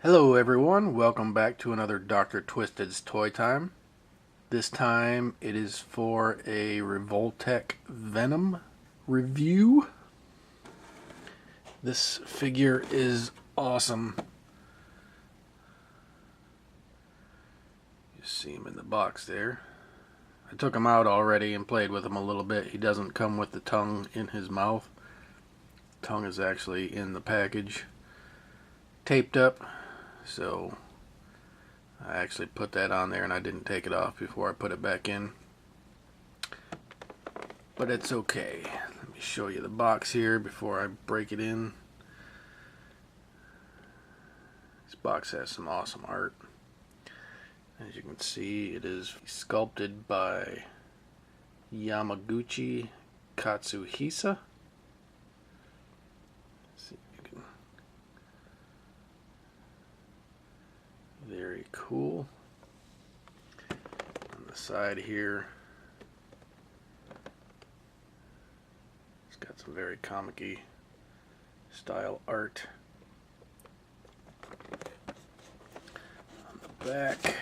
Hello everyone, welcome back to another Dr. Twisted's Toy Time. This time it is for a Revoltech Venom review. This figure is awesome. You see him in the box there. I took him out already and played with him a little bit. He doesn't come with the tongue in his mouth. The tongue is actually in the package, taped up. So I actually put that on there and I didn't take it off before I put it back in. But it's okay. Let me show you the box here before I break it in. This box has some awesome art. As you can see, it is sculpted by Yamaguchi Katsuhisa. Very cool. On the side here, it's got some very comic-y style art. On the back,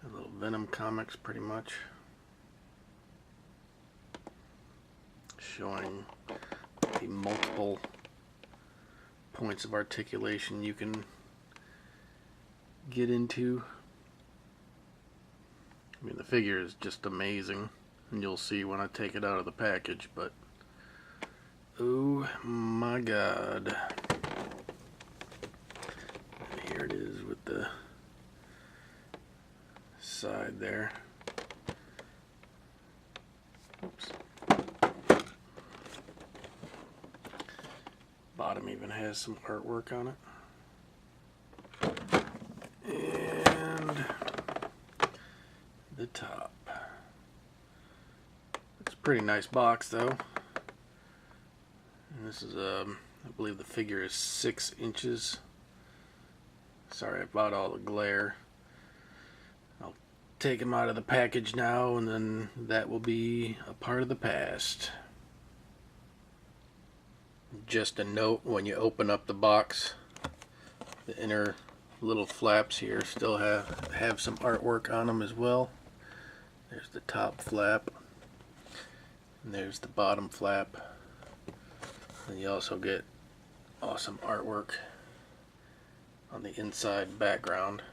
a little Venom comics pretty much, showing the multiple points of articulation you can get into. I mean, the figure is just amazing, and you'll see when I take it out of the package, but oh my god. And here it is with the side there. Oops. Bottom even has some artwork on it. And the top. It's a pretty nice box though. And this is I believe the figure is 6 inches. Sorry about all the glare. I'll take him out of the package now, and then that will be a part of the past. Just a note, when you open up the box, the inner little flaps here still have some artwork on them as well. There's the top flap, and there's the bottom flap. And you also get awesome artwork on the inside background.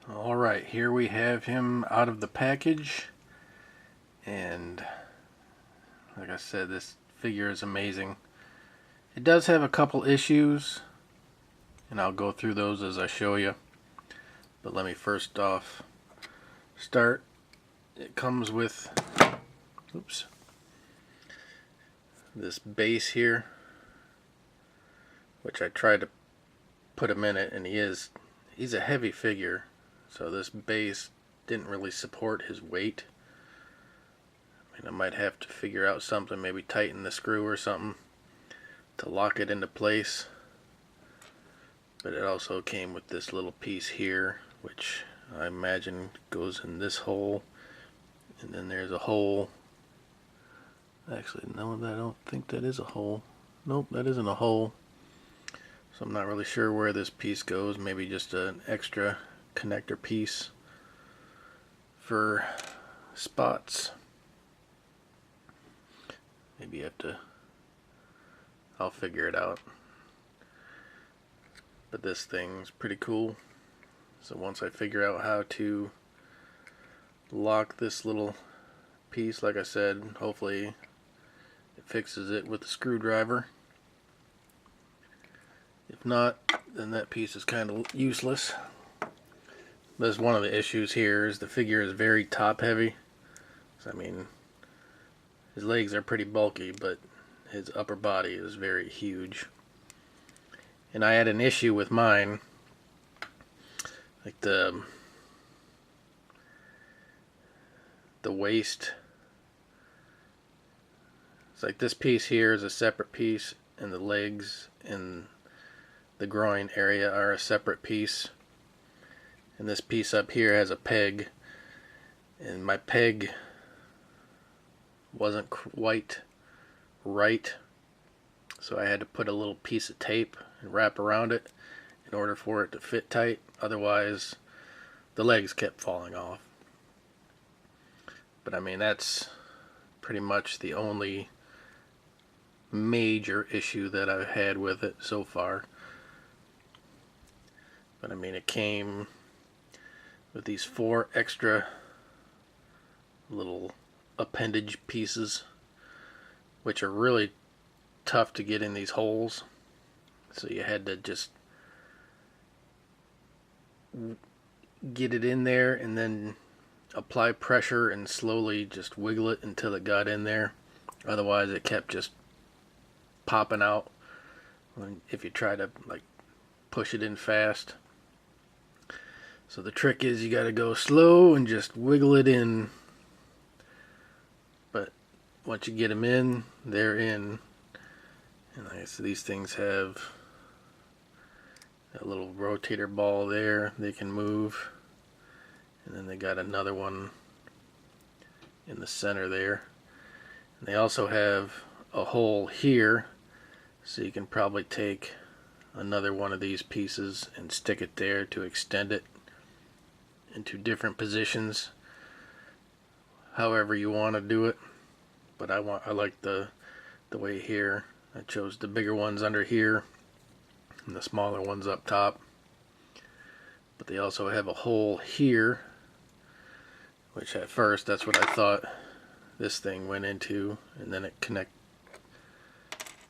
Alright, here we have him out of the package. And like I said, this figure is amazing. It does have a couple issues, and I'll go through those as I show you. But let me first off start. It comes with this base here, which I tried to put him in it, and he's a heavy figure, so this base didn't really support his weight. I might have to figure out something, maybe tighten the screw or something to lock it into place. But it also came with this little piece here, which I imagine goes in this hole, and then there's a hole. Actually, no, I don't think that is a hole. Nope, that isn't a hole. So I'm not really sure where this piece goes. Maybe just an extra connector piece for spots. Maybe you have to, I'll figure it out. But this thing's pretty cool. So once I figure out how to lock this little piece, like I said, hopefully it fixes it with a screwdriver. If not, then that piece is kind of useless. That's one of the issues here, is the figure is very top heavy. So, I mean, his legs are pretty bulky, but his upper body is very huge. And I had an issue with mine. Like the waist. It's like this piece here is a separate piece, and the legs and the groin area are a separate piece. And this piece up here has a peg, and my peg wasn't quite right, so I had to put a little piece of tape and wrap around it in order for it to fit tight. Otherwise the legs kept falling off. But I mean, that's pretty much the only major issue that I've had with it so far. But I mean, it came with these 4 extra little appendage pieces, which are really tough to get in these holes. So you had to just get it in there and then apply pressure and slowly just wiggle it until it got in there. Otherwise it kept just popping out if you try to like push it in fast. So the trick is you got to go slow and just wiggle it in. But once you get them in, they're in. And like I said, these things have that little rotator ball there they can move, and then they got another one in the center there. And they also have a hole here, so you can probably take another one of these pieces and stick it there to extend it into different positions, however you want to do it. But I like the way here. I chose the bigger ones under here and the smaller ones up top. But they also have a hole here, which at first that's what I thought this thing went into, and then it connect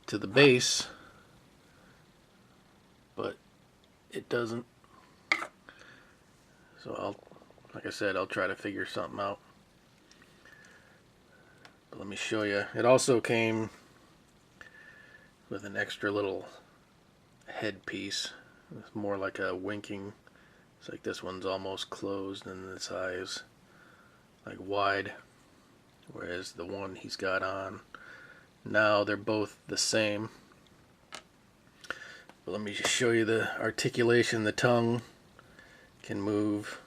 to the base, but it doesn't. So like I said, I'll try to figure something out. But let me show you. It also came with an extra little headpiece. It's more like a winking. It's like this one's almost closed and this eye is like wide, whereas the one he's got on now, they're both the same. But let me just show you the articulation. The tongue can move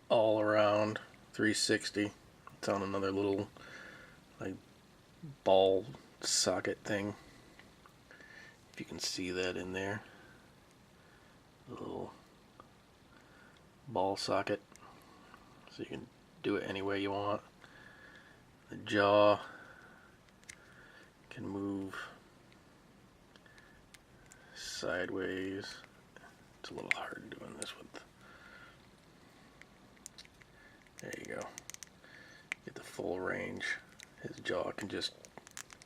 all around 360. It's on another little like ball socket thing, if you can see that in there, a little ball socket, so you can do it any way you want. The jaw can move sideways. It's a little hard doing this with. There you go. Get the full range. His jaw can just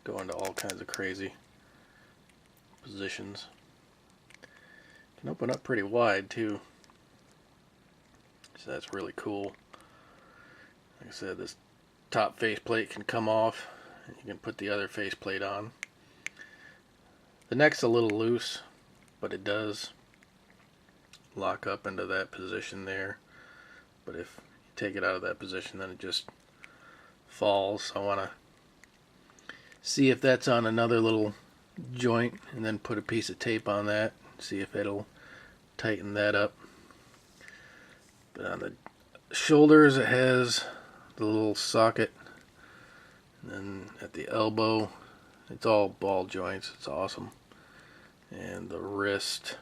go into all kinds of crazy positions. Can open up pretty wide too. So that's really cool. Like I said, this top faceplate can come off and you can put the other faceplate on. The neck's a little loose, but it does lock up into that position there. But if you take it out of that position, then it just falls. I want to see if that's on another little joint and then put a piece of tape on that, see if it'll tighten that up. But on the shoulders it has the little socket, and then at the elbow it's all ball joints. It's awesome. And the wrist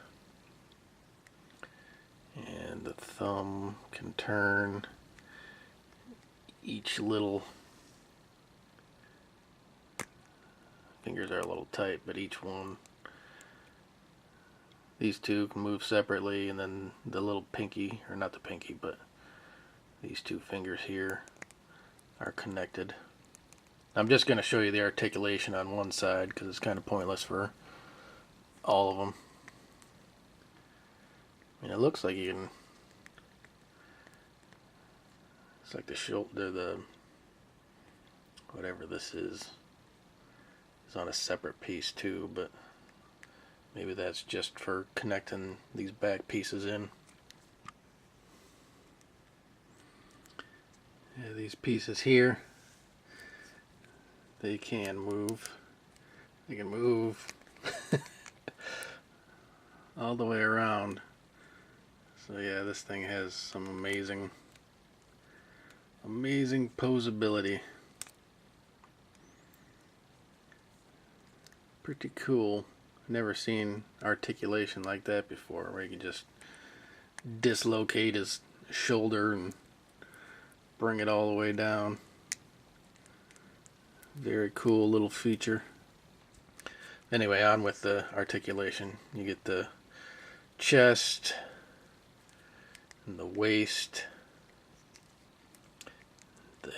and the thumb can turn. Each little fingers are a little tight, but each one, these two can move separately, and then the little pinky, or not the pinky, but these two fingers here are connected. I'm just going to show you the articulation on one side because it's kind of pointless for all of them. I mean, it looks like you can, it's like the shoulder, the whatever this is on a separate piece too, but maybe that's just for connecting these back pieces in. Yeah, these pieces here, they can move. They can move all the way around. So yeah, this thing has some amazing Amazing posability. Pretty cool. Never seen articulation like that before, where you can just dislocate his shoulder and bring it all the way down. Very cool little feature. Anyway, on with the articulation. You get the chest and the waist, the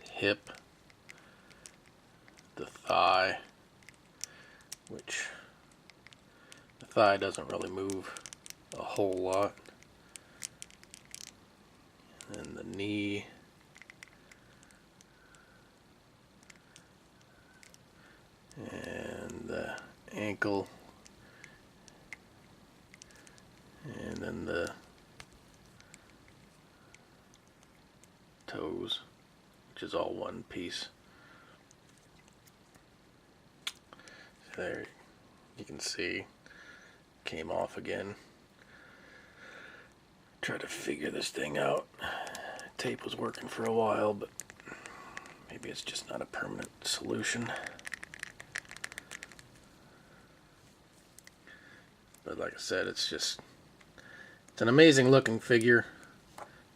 hip, the thigh, which the thigh doesn't really move a whole lot, and the knee, and the ankle, and then the toes, which is all one piece. There, you can see, came off again. Try to figure this thing out. Tape was working for a while, but maybe it's just not a permanent solution. But like I said, it's an amazing looking figure,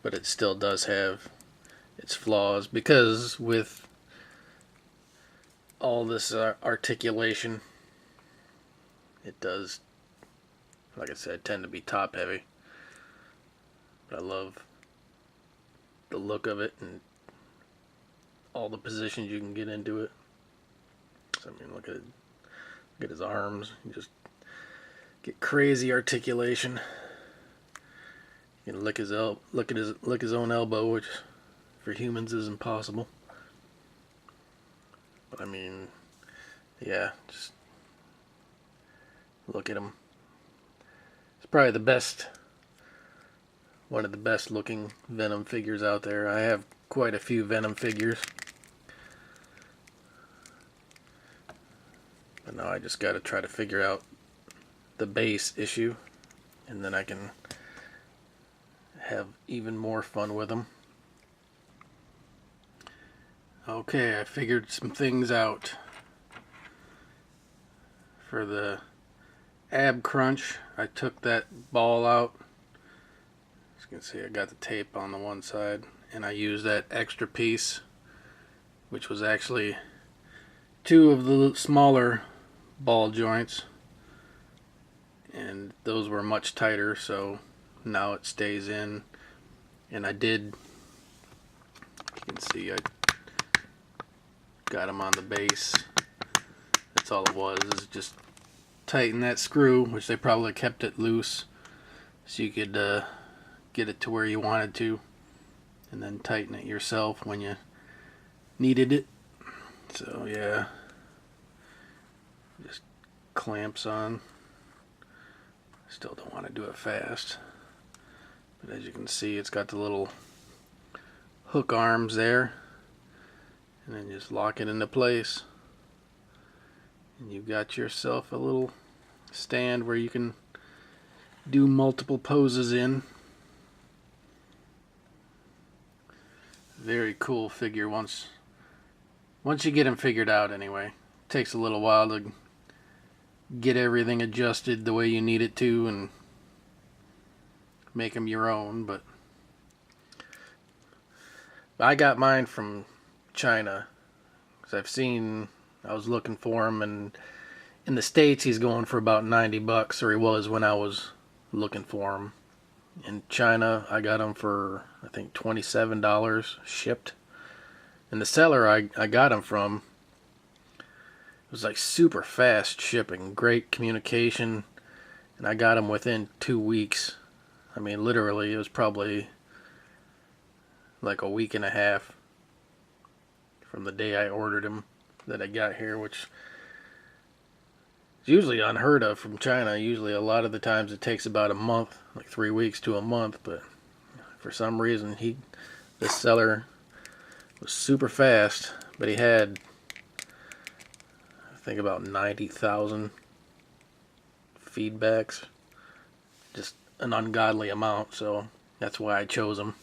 but it still does have its flaws, because with all this articulation, it does, like I said, tend to be top heavy. But I love the look of it and all the positions you can get into it. So, I mean, look at his arms. You just get crazy articulation. You can lick his own elbow, which for humans is impossible. But I mean, yeah, just look at him. It's probably one of the best looking Venom figures out there. I have quite a few Venom figures, but now I just got to try to figure out the base issue, and then I can have even more fun with them. Okay, I figured some things out. For the ab crunch, I took that ball out. As you can see, I got the tape on the one side, and I used that extra piece, which was actually two of the smaller ball joints, and those were much tighter, so now it stays in. And I did, you can see, I got them on the base. That's all it was, is just tighten that screw, which they probably kept it loose so you could get it to where you wanted to, and then tighten it yourself when you needed it. So yeah, just clamps on. Still don't want to do it fast, but as you can see, it's got the little hook arms there, and then just lock it into place, and you've got yourself a little stand where you can do multiple poses in. Very cool figure once you get him figured out anyway. It takes a little while to get everything adjusted the way you need it to and make them your own, but I got mine from China, because I was looking for him, and in the States he's going for about $90, or he was when I was looking for him. In China I got him for, I think, $27 shipped. And the seller I got him from, it was like super fast shipping, great communication, and I got him within 2 weeks. I mean, literally, it was probably like a week and a half from the day I ordered him that I got here, which is usually unheard of from China. Usually a lot of the times it takes about a month, like 3 weeks to a month, but for some reason this seller was super fast, but he had, I think, about 90,000 feedbacks, just an ungodly amount, so that's why I chose him.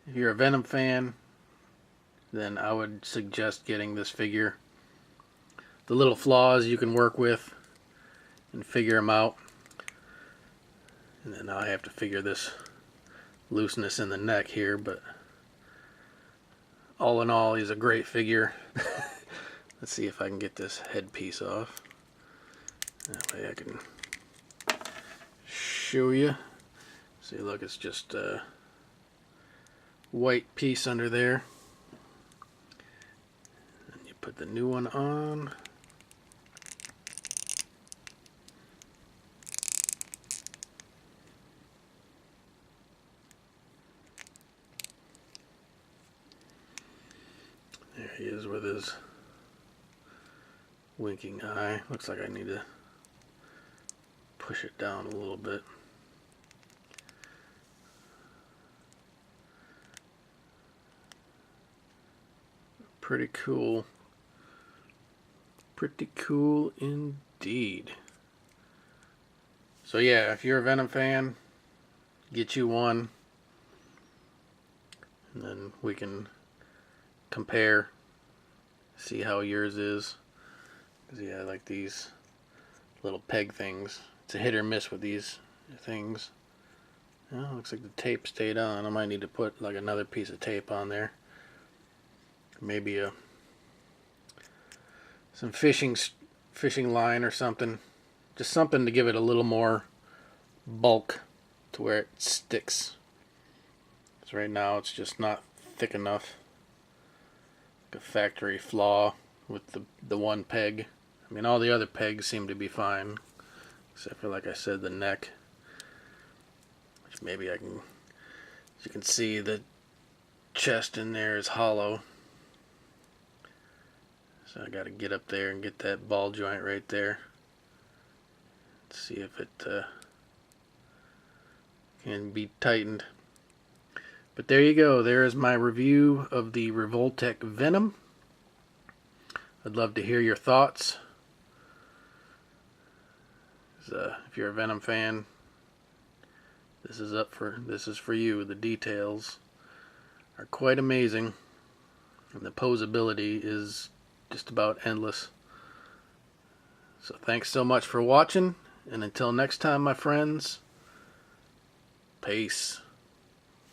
if you're a Venom fan, then I would suggest getting this figure. The little flaws you can work with and figure them out. And then I have to figure this looseness in the neck here, but all in all, he's a great figure. Let's see if I can get this headpiece off. That way I can show you. See, look, it's just a white piece under there. And you put the new one on. There he is with his winking eye. Looks like I need to push it down a little bit. Pretty cool. Pretty cool indeed. So yeah, if you're a Venom fan, get you one. And then we can compare, see how yours is. Because yeah, I like these little peg things. It's a hit or miss with these things. Oh, looks like the tape stayed on. I might need to put like another piece of tape on there. Maybe some fishing line or something. Just something to give it a little more bulk to where it sticks. Because right now it's just not thick enough. Like a factory flaw with the one peg. I mean, all the other pegs seem to be fine, except for, like I said, the neck. Which maybe I can, as you can see, the chest in there is hollow. So I got to get up there and get that ball joint right there. Let's see if it can be tightened. But there you go. There is my review of the Revoltech Venom. I'd love to hear your thoughts. If you're a Venom fan, this is for you. The details are quite amazing, and the posability is just about endless. So thanks so much for watching, and until next time, my friends, peace.